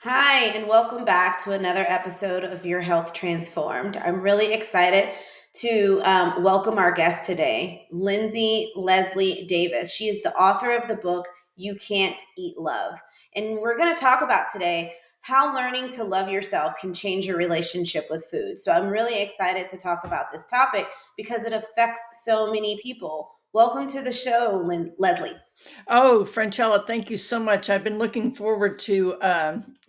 Hi, and welcome back to another episode of Your Health Transformed. I'm really excited to welcome our guest today, Leslie Davis. She is the author of the book, You Can't Eat Love. And we're going to talk about today how learning to love yourself can change your relationship with food. So I'm really excited to talk about this topic because it affects so many people. Welcome to the show, Leslie. Oh, Franchella, thank you so much. I've been looking forward to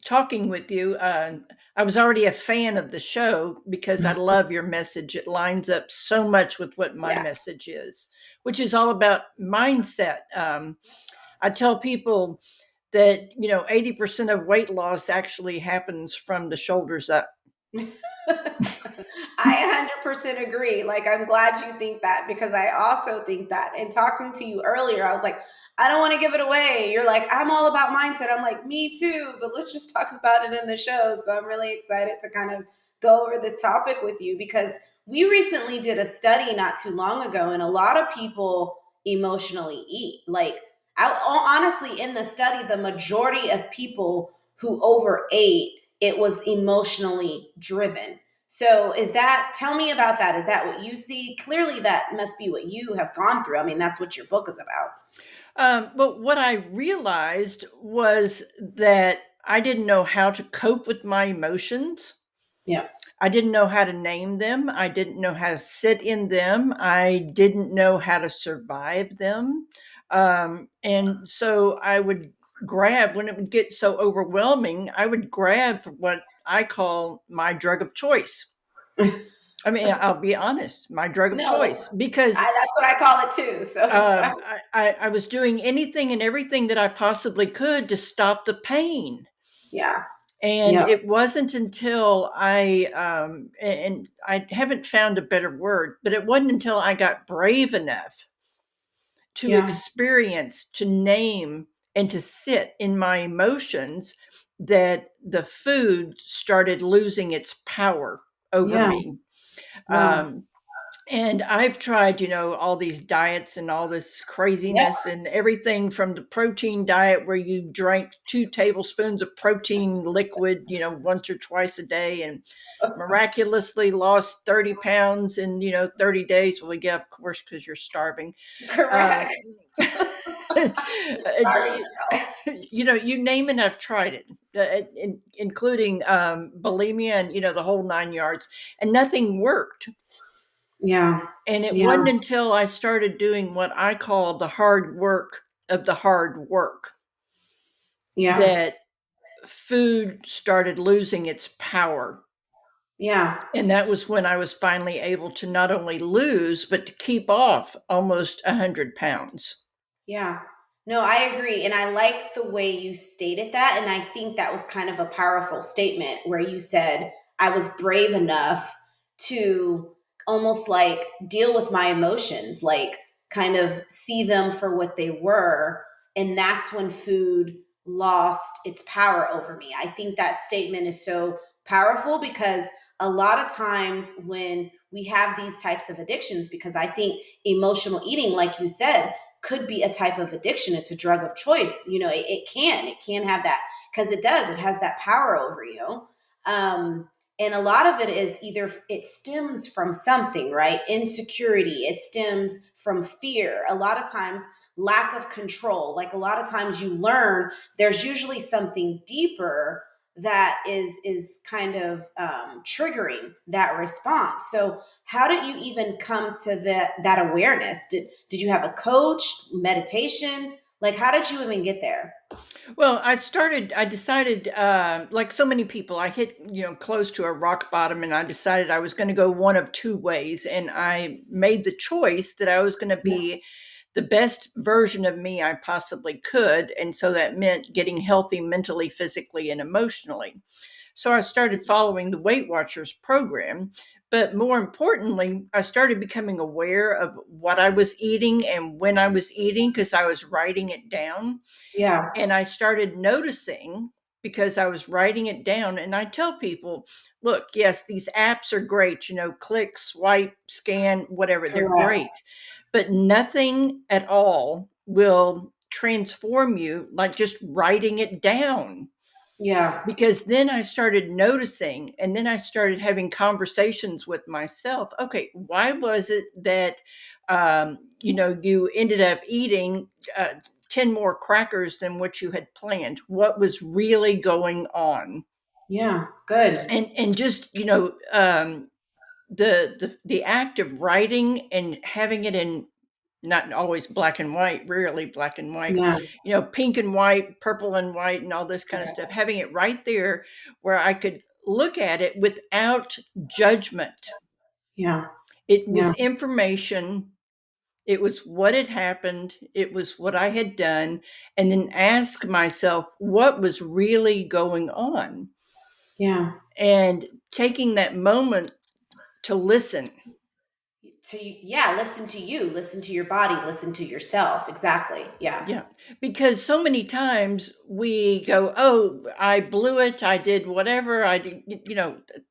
talking with you. I was already a fan of the show because I love your message. It lines up so much with what my Yeah. message is, which is all about mindset. I tell people that, 80% of weight loss actually happens from the shoulders up. I 100% agree. Like, I'm glad you think that because I also think that. And talking to you earlier, I was like, I don't want to give it away. You're like, I'm all about mindset. I'm like, me too, but let's just talk about it in the show. So I'm really excited to kind of go over this topic with you because we recently did a study not too long ago, and a lot of people emotionally eat. Like, honestly, in the study, the majority of people who overate, it was emotionally driven. So tell me about that. Is that what you see? Clearly, that must be what you have gone through. I mean, that's what your book is about. But what I realized was that I didn't know how to cope with my emotions. Yeah. I didn't know how to name them. I didn't know how to sit in them. I didn't know how to survive them. And so I would grab, when it would get so overwhelming, I would grab what I call my drug of choice. I mean, I'll be honest, my drug of No, choice, because that's what I call it too. So it's fine. I was doing anything and everything that I possibly could to stop the pain. Yeah. And Yep. it wasn't until and I haven't found a better word, but it wasn't until I got brave enough to Yeah. experience, to name, and to sit in my emotions that the food started losing its power over Yeah. me. Wow. Um, And I've tried, all these diets and all this Yep. craziness and everything from the protein diet where you drank 2 tablespoons of protein liquid, once or twice a day and miraculously lost 30 pounds in, 30 days. Well, yeah, of course, because you're starving. Correct. Um, You're starving yourself. you name it, I've tried it, including bulimia and, the whole 9 yards, and nothing worked. Yeah. And it Yeah. wasn't until I started doing what I call the hard work of the hard work Yeah. that food started losing its power. Yeah. And that was when I was finally able to not only lose, but to keep off almost 100 pounds. Yeah. No, I agree. And I like the way you stated that. And I think that was kind of a powerful statement where you said, I was brave enough to almost like deal with my emotions, like kind of see them for what they were. And that's when food lost its power over me. I think that statement is so powerful because a lot of times when we have these types of addictions, because I think emotional eating, like you said, could be a type of addiction. It's a drug of choice. It can have that because it has that power over you. And a lot of it is either it stems from something, right? Insecurity. It stems from fear. A lot of times, lack of control. Like a lot of times you learn there's usually something deeper that is kind of triggering that response. So how did you even come to that awareness? Did you have a coach, meditation? Like how did you even get there? Well, I decided, like so many people, I hit, close to a rock bottom, and I decided I was going to go one of two ways. And I made the choice that I was going to Yeah. be the best version of me I possibly could. And so that meant getting healthy mentally, physically, and emotionally. So I started following the Weight Watchers program. But more importantly, I started becoming aware of what I was eating and when I was eating because I was writing it down. Yeah. And I started noticing because I was writing it down. And I tell people, look, yes, these apps are great, click, swipe, scan, whatever, they're Correct. great. But nothing at all will transform you like just writing it down. Yeah. because then I started noticing, and then I started having conversations with myself. Okay, why was it that you ended up eating 10 more crackers than what you had planned? What was really going on? Yeah. Good. And just the act of writing and having it in, not always black and white, rarely black and white, Yeah. pink and white, purple and white, and all this kind of stuff, having it right there where I could look at it without judgment. Yeah. It Yeah. was information. It was what had happened. It was what I had done. And then ask myself what was really going on. Yeah. And taking that moment to listen. Yeah, listen to you, listen to your body, listen to yourself. Exactly. Yeah. Yeah, because so many times we go, "Oh, I blew it. I did whatever. I did."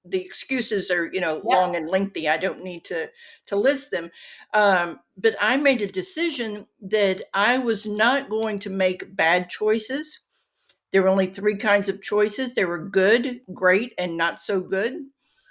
The excuses are Yep. long and lengthy. I don't need to list them. But I made a decision that I was not going to make bad choices. There were only three kinds of choices. There were good, great, and not so good.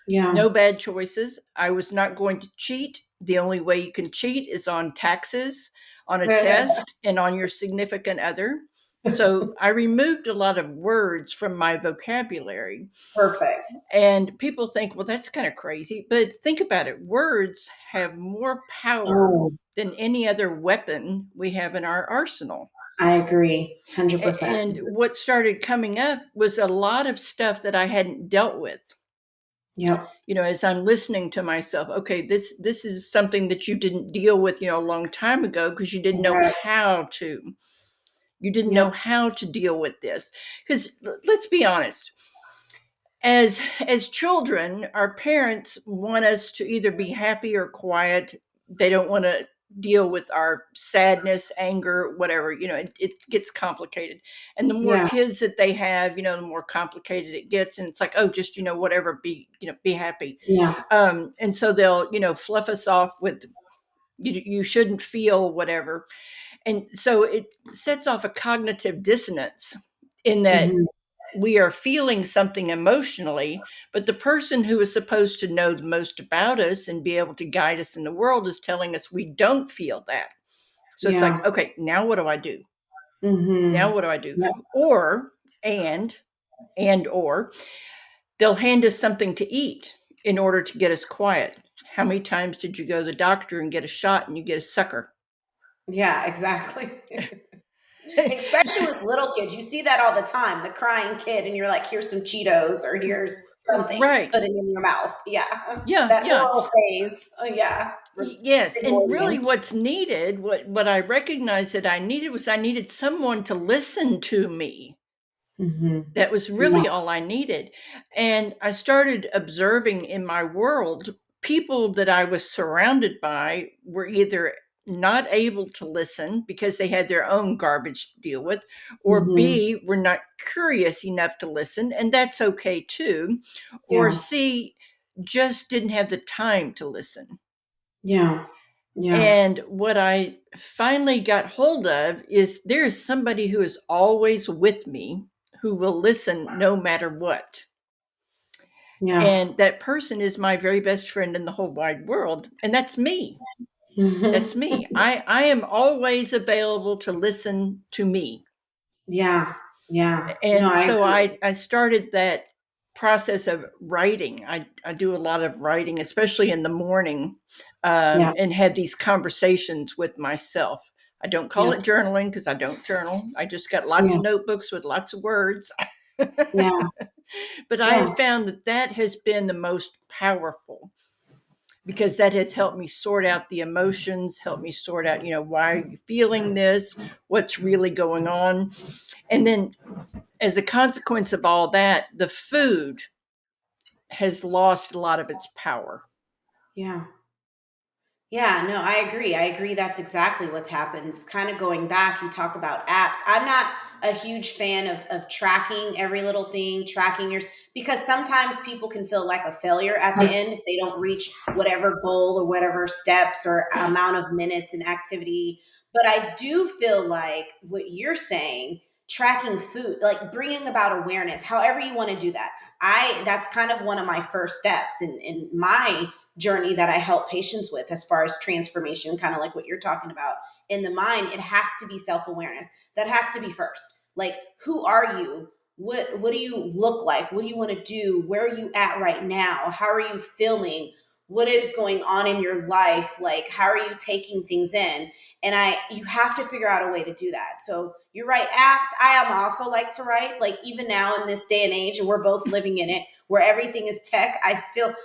Yeah. No bad choices. I was not going to cheat. The only way you can cheat is on taxes, on a test, and on your significant other. So I removed a lot of words from my vocabulary. Perfect. And people think, well, that's kind of crazy. But think about it, words have more power Oh, than any other weapon we have in our arsenal. I agree. 100%. And what started coming up was a lot of stuff that I hadn't dealt with. Yep. As I'm listening to myself, okay, this is something that you didn't deal with a long time ago because you didn't know Right. how to deal with this. Because let's be honest, as children, our parents want us to either be happy or quiet. They don't want to deal with our sadness, anger, whatever. It gets complicated. And the more Yeah. kids that they have, the more complicated it gets. And it's like, oh, just, whatever, be happy. Yeah. And so they'll, fluff us off with, you shouldn't feel whatever. And so it sets off a cognitive dissonance in that Hmm. we are feeling something emotionally, but the person who is supposed to know the most about us and be able to guide us in the world is telling us we don't feel that. So it's like, Yeah. okay, now what do I do? Now Hmm. what do I do? Yep. Or, or they'll hand us something to eat in order to get us quiet. How many times did you go to the doctor and get a shot and you get a sucker? Yeah, exactly. Especially with little kids. You see that all the time. The crying kid, and you're like, here's some Cheetos or here's something. Right. Put it in your mouth. Yeah. Yeah, That yeah. oral phase. Oh, yeah. Yes, and really Rewarding. what's needed, what I recognized that I needed was I needed someone to listen to me. Hmm. That was Yeah. really all I needed. And I started observing in my world, people that I was surrounded by were either not able to listen because they had their own garbage to deal with, or Hmm. B, were not curious enough to listen, and that's okay too, or Yeah. C, just didn't have the time to listen. Yeah. Yeah. And what I finally got hold of is there is somebody who is always with me who will listen no matter what. Yeah. And that person is my very best friend in the whole wide world. And that's me. Hmm. That's me. I am always available to listen to me. Yeah. Yeah. No, And I so agree. I started that process of writing. I do a lot of writing, especially in the morning, Yeah. and had these conversations with myself. I don't call Yeah. it journaling because I don't journal. I just got lots Yeah. of notebooks with lots of words. Yeah. But I Yeah. have found that that has been the most powerful because that has helped me sort out the emotions, helped me sort out, why are you feeling this? What's really going on? And then as a consequence of all that, the food has lost a lot of its power. Yeah. Yeah, no, I agree. I agree that's exactly what happens. Kind of going back, you talk about apps. I'm not a huge fan of tracking every little thing, tracking yours, because sometimes people can feel like a failure at the end if they don't reach whatever goal or whatever steps or amount of minutes and activity. But I do feel like what you're saying tracking food, like bringing about awareness, however you want to do that. That's kind of one of my first steps in my journey that I help patients with as far as transformation, kind of like what you're talking about in the mind. It has to be self-awareness. That has to be first. Like, who are you? What do you look like? What do you want to do? Where are you at right now? How are you feeling? What is going on in your life? Like, how are you taking things in? And you have to figure out a way to do that. So you're right, apps. I am also like to write, like, even now in this day and age, and we're both living in it, where everything is tech. I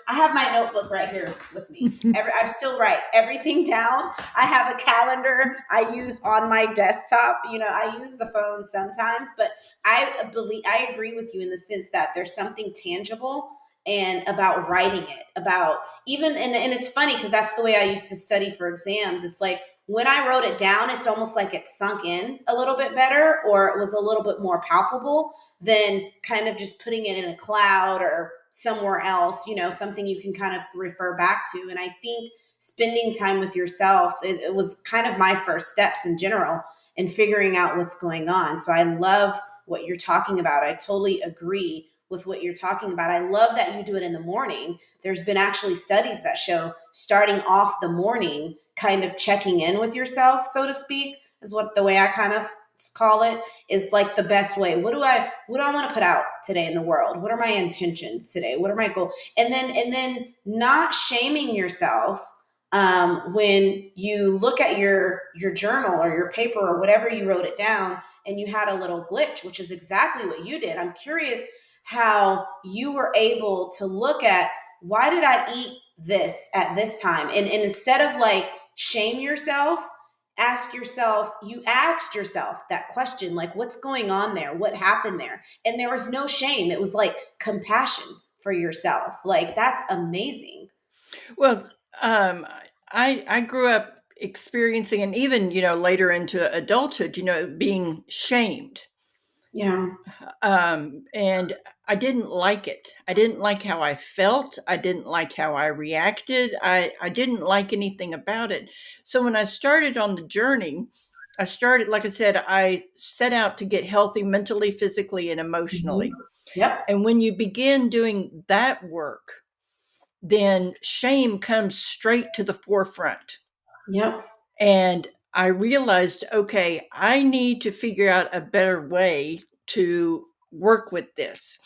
have my notebook right here with me. I still write everything down. I have a calendar I use on my desktop. I use the phone sometimes, but I agree with you in the sense that there's something tangible and about writing it, about even, and it's funny because that's the way I used to study for exams. It's like, when I wrote it down, it's almost like it sunk in a little bit better, or it was a little bit more palpable than kind of just putting it in a cloud or somewhere else, something you can kind of refer back to. And I think spending time with yourself, it was kind of my first steps in general in figuring out what's going on. So I love what you're talking about. I totally agree with what you're talking about. I love that you do it in the morning. There's been actually studies that show starting off the morning, kind of checking in with yourself, so to speak, is what the way I kind of call it, is like the best way. What do I want to put out today in the world? What are my intentions today? What are my goals? And then not shaming yourself when you look at your journal or your paper or whatever you wrote it down and you had a little glitch, which is exactly what you did. I'm curious how you were able to look at, why did I eat this at this time? And instead of like shame yourself, you asked yourself that question, like, what's going on there? What happened there? And there was no shame. It was like compassion for yourself. Like, that's amazing. Well, I grew up experiencing, and even later into adulthood, being shamed, Yeah. and I didn't like it. I didn't like how I felt. I didn't like how I reacted. I didn't like anything about it. So when I started on the journey, like I said, I set out to get healthy mentally, physically, and emotionally. Mhm. Yep. And when you begin doing that work, then shame comes straight to the forefront. Yep. And I realized, okay, I need to figure out a better way to work with this.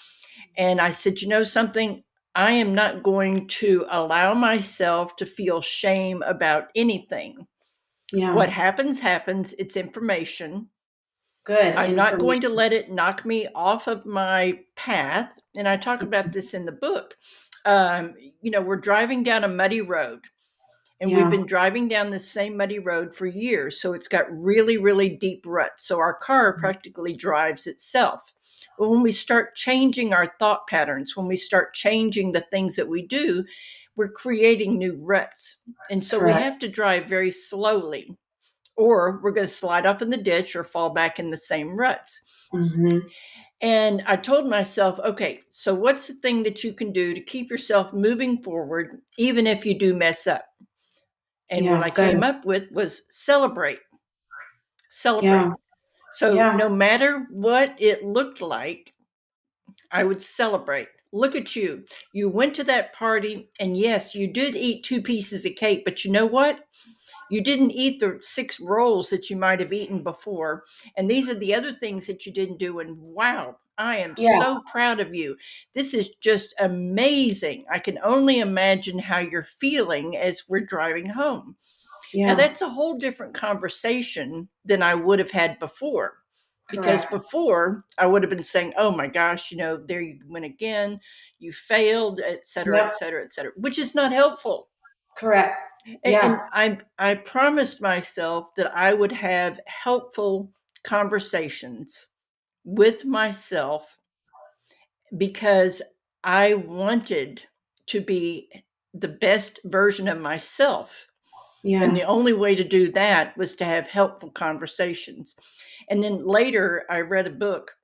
And I said, something, I am not going to allow myself to feel shame about anything. What Yeah. happens, happens. It's information. Good I'm not going to information. let it knock me off of my path. And I talk about this in the book. We're driving down a muddy road, and we've Yeah. been driving down the same muddy road for years. So it's got really, really deep ruts. So our car practically drives itself. But when we start changing our thought patterns, when we start changing the things that we do, we're creating new ruts. And so we Correct. have to drive very slowly, or we're going to slide off in the ditch or fall back in the same ruts. Hmm. And I told myself, okay, so what's the thing that you can do to keep yourself moving forward, even if you do mess up? And what Yeah. I Good. came up with was celebrate, celebrate. Yeah. So Yeah. no matter what it looked like, I would celebrate. Look at you. You went to that party, and yes, you did eat 2 pieces of cake, but you know what? You didn't eat the 6 rolls that you might have eaten before. And these are the other things that you didn't do. And wow, I am Yeah. so proud of you. This is just amazing. I can only imagine how you're feeling as we're driving home. Now, Yeah. that's a whole different conversation than I would have had before. Because Correct. before I would have been saying, oh my gosh, there you went again, you failed, et cetera, et Yep. cetera, et cetera, which is not helpful. Correct. And Yeah. I promised myself that I would have helpful conversations with myself because I wanted to be the best version of myself. And Yeah. the only way to do that was to have helpful conversations. And then later, I read a book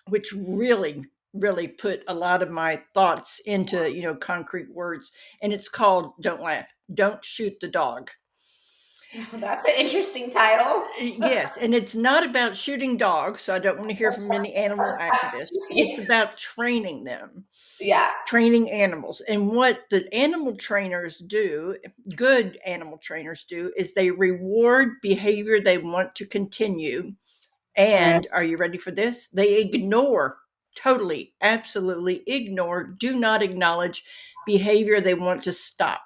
which really, really put a lot of my thoughts into, concrete words. And it's called Don't Laugh, Don't Shoot the Dog. That's an interesting title. Yes, and it's not about shooting dogs, so I don't want to hear from any animal activists. It's about training them, Yeah. training animals. And what the animal trainers do, good animal trainers do, is they reward behavior they want to continue. Right. And are you ready for this? They ignore, totally, absolutely ignore, do not acknowledge behavior they want to stop.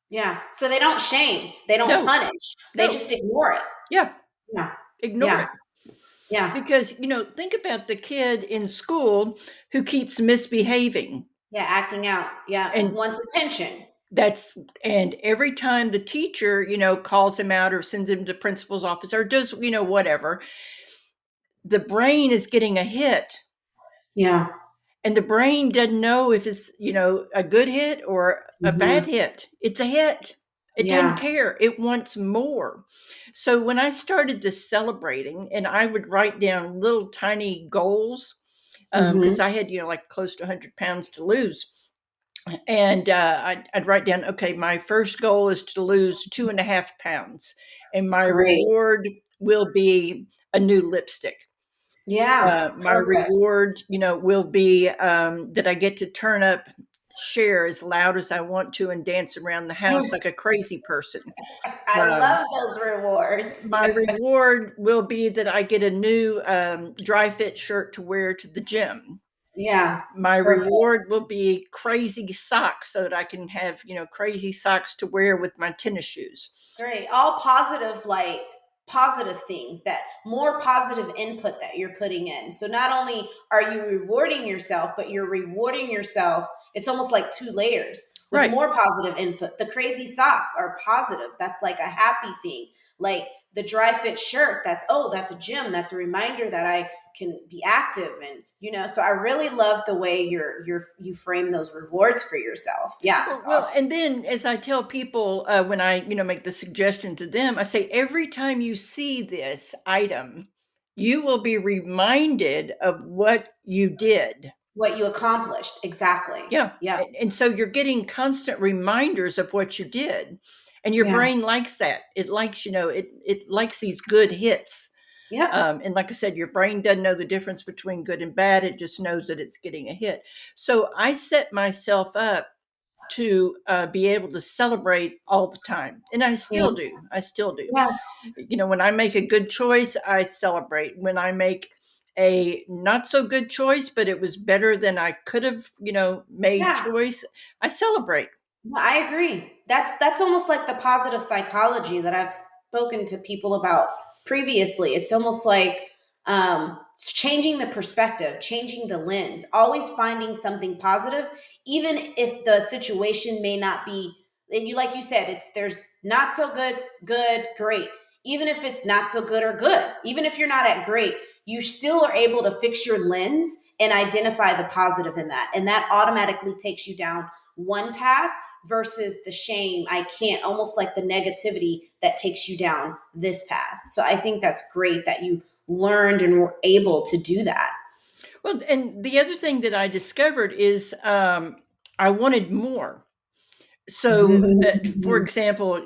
Yeah. So they don't shame. They don't No, punish. They no, just ignore it. yeah, Yeah. ignore Yeah. it. Yeah. Because, think about the kid in school who keeps misbehaving. Yeah. Acting out. Yeah. And Wants attention. that's, and every time the teacher, calls him out or sends him to principal's office or does, whatever, the brain is getting a hit. Yeah. And the brain doesn't know if it's, a good hit or a bad Hmm. hit. It's a hit. It doesn't Yeah. care. It wants more. So when I started this celebrating, and I would write down little tiny goals, because Hmm. I had, like close to 100 pounds to lose. And I'd write down, okay, my first goal is to lose 2.5 pounds. And my Great. reward will be a new lipstick. Yeah. My Perfect. reward, will be that I get to turn up share as loud as I want to and dance around the house like a crazy person. I Um, love those rewards. my reward will be that I get a new dry fit shirt to wear to the gym. Yeah. My Perfect. reward will be crazy socks so that I can have, crazy socks to wear with my tennis shoes. Great. All positive, like positive things, that more positive input that you're putting in. So not only are you rewarding yourself, but you're rewarding yourself. It's almost like two layers with Right. more positive input. The crazy socks are positive. That's like a happy thing. Like the dry fit shirt, that's, oh, that's a gym. That's a reminder that I can be active. And so I really love the way you frame those rewards for yourself. Yeah, Well, it's well, awesome. and then as I tell people when I, make the suggestion to them, I say every time you see this item, you will be reminded of what you did. What you accomplished. Exactly. Yeah. Yeah. And so you're getting constant reminders of what you did. And your Yeah. brain likes that. It likes, it likes these good hits. Yep. And like I said, your brain doesn't know the difference between good and bad. It just knows that it's getting a hit. So I set myself up to be able to celebrate all the time. And I Yeah. still do. I still do. Yeah. When I make a good choice, I celebrate. When I make a not so good choice, but it was better than I could have, made Yeah. choice, I celebrate. No, I agree. That's almost like the positive psychology that I've spoken to people about previously. It's almost like changing the perspective, changing the lens, always finding something positive, even if the situation may not be. And you, like you said, it's there's not so good, good, great. Even if it's not so good or good, even if you're not at great, you still are able to fix your lens and identify the positive in that, and that automatically takes you down one path versus the shame, I can't, almost like the negativity that takes you down this path. So I think that's great that you learned and were able to do that. Well, and the other thing that I discovered is I wanted more. So, for example,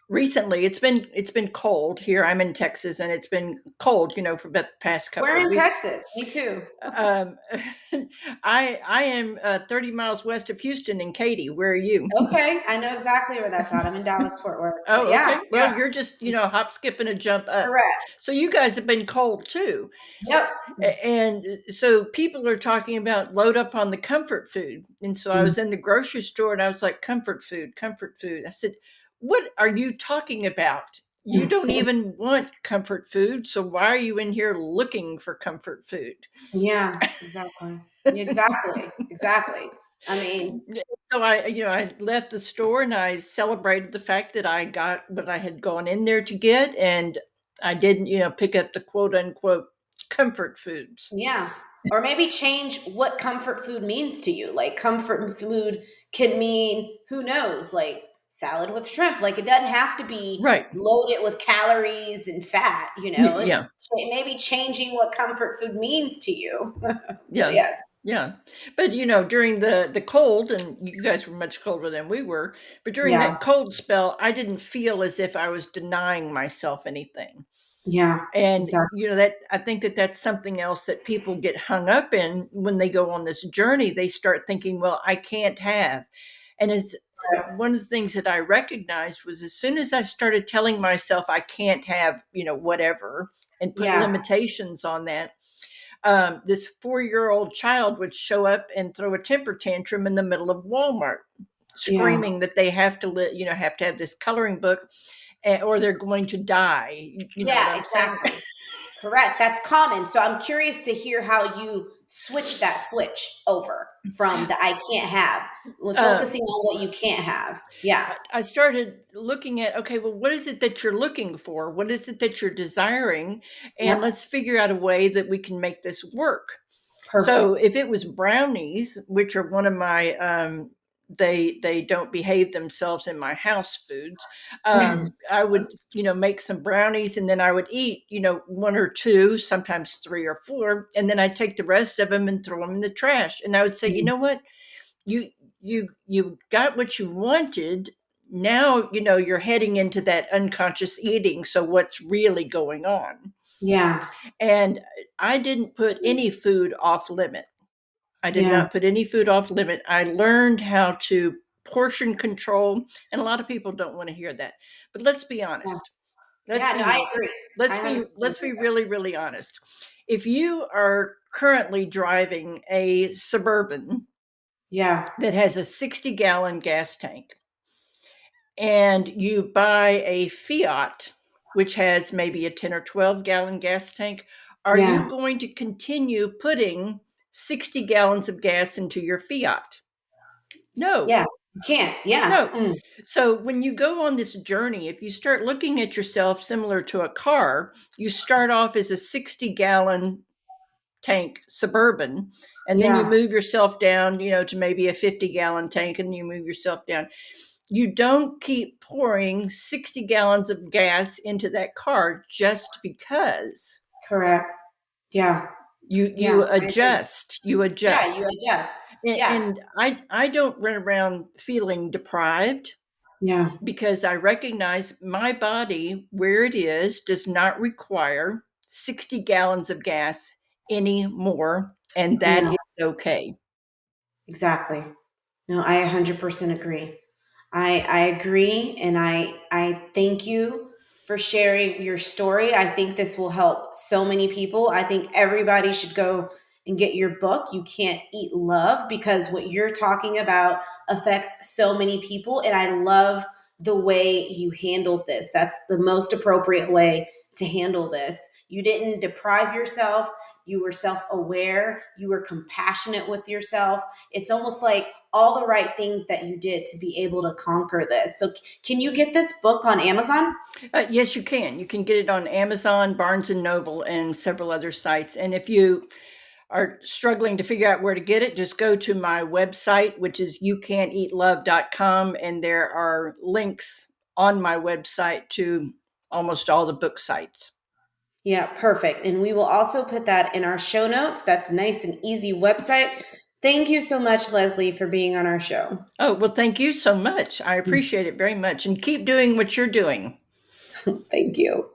recently it's been cold here. I'm in Texas, and it's been cold, for about the past We're couple of in weeks. Texas. Me too. Um, I am 30 miles west of Houston in Katy. Where are you? Okay, I know exactly where that's at. I'm in Dallas, Fort Worth. But Oh, yeah, okay. Well, yeah, you're just, hop, skip, and a jump up. correct. So you guys have been cold too. Yep. And so people are talking about load up on the comfort food. And so I was in the grocery store and I was like, comfort food, comfort food. I said, what are you talking about? You don't even want comfort food. So why are you in here looking for comfort food? Yeah, exactly. Exactly. Exactly. I mean, So I left the store and I celebrated the fact that I got what I had gone in there to get, and I didn't, pick up the quote unquote comfort foods. yeah. Or maybe change what comfort food means to you. Like comfort food can mean, who knows, like salad with shrimp. Like, it doesn't have to be Right. loaded with calories and fat, you know. Yeah. Maybe changing what comfort food means to you. But Yeah. yes. Yeah. But during the cold, and you guys were much colder than we were, but during Yeah. that cold spell, I didn't feel as if I was denying myself anything. Yeah. And Exactly. that I think that that's something else that people get hung up in when they go on this journey. They start thinking, well, I can't have. And as one of the things that I recognized was, as soon as I started telling myself I can't have, whatever, and put Yeah. limitations on that, this 4-year-old child would show up and throw a temper tantrum in the middle of Walmart, Yeah. screaming that they have to, have to have this coloring book, or they're going to die. You know what Yeah, I'm saying? exactly. Correct. That's common. So I'm curious to hear how you switch that switch over from the I can't have, with um, focusing on what you can't have. Yeah. I started looking at, okay, well, what is it that you're looking for? What is it that you're desiring? And Yep. let's figure out a way that we can make this work. So Perfect. if it was brownies, which are one of my, they don't behave themselves in my house foods. I would, make some brownies, and then I would eat, one or two, sometimes three or four, and then I'd take the rest of them and throw them in the trash. And I would say, you know what, you you got what you wanted. Now you're heading into that unconscious eating. So what's really going on? Yeah. And I didn't put any food off limit. I did Yeah. not put any food off limit. I learned how to portion control, and a lot of people don't want to hear that. But let's be Yeah. honest. Let's Yeah. No, be I agree. I 100% let's agree be with that. really, really honest. If you are currently driving a Suburban Yeah. that has a 60-gallon gas tank, and you buy a Fiat, which has maybe a 10 or 12-gallon gas tank, are you Yeah. going to continue putting 60 gallons of gas into your Fiat? No, Yeah. You can't. Yeah. no. So when you go on this journey, if you start looking at yourself similar to a car, you start off as a 60-gallon tank Suburban, and then you Yeah. move yourself down, to maybe a 50-gallon tank, and you move yourself down. You don't keep pouring 60 gallons of gas into that car just because. Correct. Yeah. You Yeah. I agree. adjust. You Yeah. You adjust. adjust. And, Yeah. and I don't run around feeling deprived, Yeah. because I recognize my body, where it is, does not require 60 gallons of gas anymore, and that Yeah. is okay. Exactly. No, I 100% agree. I agree, and I thank you for sharing your story. I think this will help so many people. I think everybody should go and get your book, You Can't Eat Love, because what you're talking about affects so many people, and I love the way you handled this. That's the most appropriate way to handle this. You didn't deprive yourself. You were self-aware. You were compassionate with yourself. It's almost like all the right things that you did to be able to conquer this. So, can you get this book on Amazon? Yes, you can. You can get it on Amazon, Barnes and Noble, and several other sites. And if you are struggling to figure out where to get it, just go to my website, which is youcan'teatlove.com, and there are links on my website to almost all the book sites. Yeah, perfect. And we will also put that in our show notes. That's nice and easy website. Thank you so much, Leslie, for being on our show. Oh, well, thank you so much. I appreciate it very much. And keep doing what you're doing. Thank you.